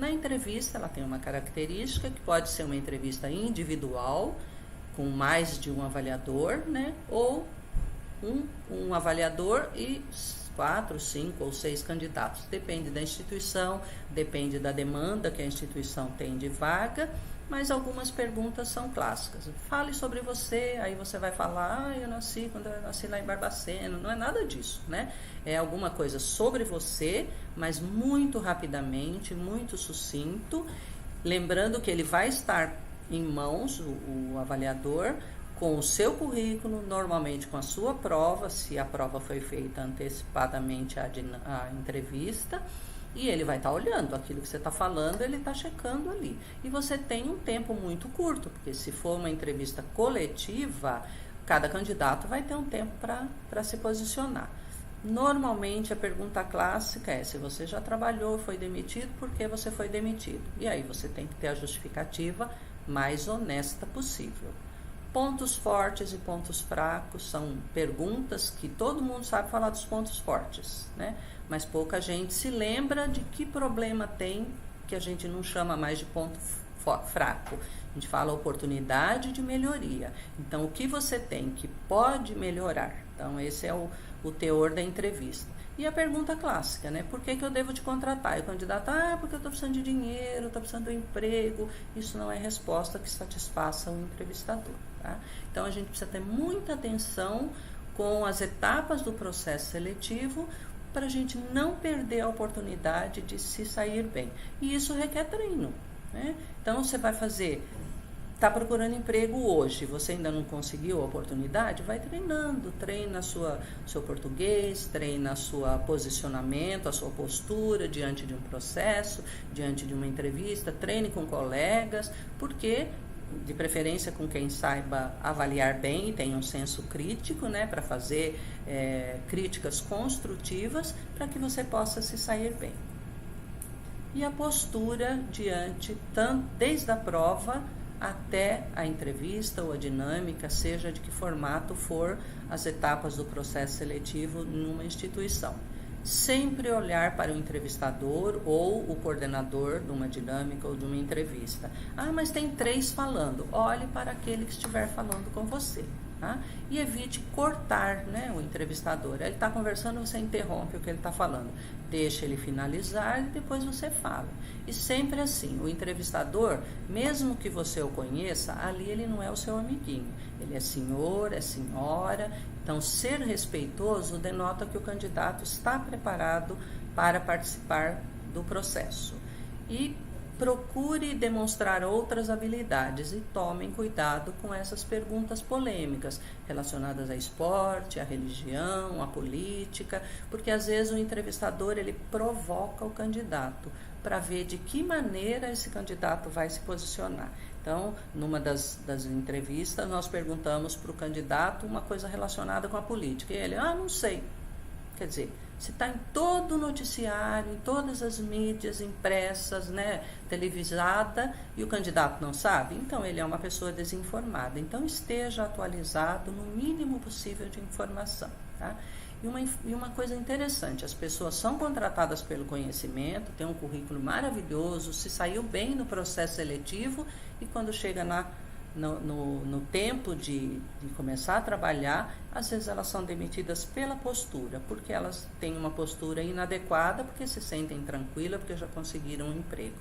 na entrevista ela tem uma característica que pode ser uma entrevista individual, com mais de um avaliador, né? Ou um avaliador e 4, 5 ou 6 candidatos. Depende da instituição, depende da demanda que a instituição tem de vaga, mas algumas perguntas são clássicas. Fale sobre você, aí você vai falar, eu nasci quando eu nasci lá em Barbacena. Não é nada disso, né? É alguma coisa sobre você, mas muito rapidamente, muito sucinto. Lembrando que ele vai estar em mãos, o avaliador, com o seu currículo, normalmente com a sua prova, se a prova foi feita antecipadamente à entrevista, e ele vai estar olhando aquilo que você está falando, ele está checando ali. E você tem um tempo muito curto, porque se for uma entrevista coletiva, cada candidato vai ter um tempo para se posicionar. Normalmente a pergunta clássica é: se você já trabalhou, foi demitido, por que você foi demitido? E aí você tem que ter a justificativa mais honesta possível. Pontos fortes e pontos fracos são perguntas que todo mundo sabe falar dos pontos fortes, né? Mas pouca gente se lembra de que problema tem, que a gente não chama mais de ponto fraco. A gente fala oportunidade de melhoria. Então, o que você tem que pode melhorar? Então, esse é o teor da entrevista. E a pergunta clássica, né? Por que eu devo te contratar? E o candidato, porque eu estou precisando de dinheiro, estou precisando de um emprego. Isso não é resposta que satisfaça o entrevistador, tá? Então, a gente precisa ter muita atenção com as etapas do processo seletivo para a gente não perder a oportunidade de se sair bem. E isso requer treino, né? Então, você vai fazer... Está procurando emprego hoje, você ainda não conseguiu a oportunidade? Vai treinando, treina seu português, treina seu posicionamento, a sua postura diante de um processo, diante de uma entrevista, treine com colegas, porque, de preferência com quem saiba avaliar bem e tenha um senso crítico, né, para fazer críticas construtivas, para que você possa se sair bem. E a postura diante, desde a prova até a entrevista ou a dinâmica, seja de que formato for as etapas do processo seletivo numa instituição. Sempre olhar para o entrevistador ou o coordenador de uma dinâmica ou de uma entrevista. Mas tem 3 falando. Olhe para aquele que estiver falando com você. Tá? E evite cortar, né, o entrevistador. Ele está conversando, você interrompe o que ele está falando. Deixa ele finalizar e depois você fala. E sempre assim, o entrevistador, mesmo que você o conheça, ali ele não é o seu amiguinho. Ele é senhor, é senhora. Então, ser respeitoso denota que o candidato está preparado para participar do processo. E procure demonstrar outras habilidades e tomem cuidado com essas perguntas polêmicas relacionadas a esporte, a religião, a política, porque às vezes o entrevistador ele provoca o candidato para ver de que maneira esse candidato vai se posicionar. Então, numa das entrevistas, nós perguntamos para o candidato uma coisa relacionada com a política. E ele, não sei. Quer dizer, se está em todo o noticiário, em todas as mídias impressas, né, televisada, e o candidato não sabe, então ele é uma pessoa desinformada. Então, esteja atualizado no mínimo possível de informação, tá? E uma coisa interessante, as pessoas são contratadas pelo conhecimento, têm um currículo maravilhoso, se saiu bem no processo seletivo, e quando chega no tempo de começar a trabalhar, às vezes elas são demitidas pela postura, porque elas têm uma postura inadequada, porque se sentem tranquilas, porque já conseguiram um emprego.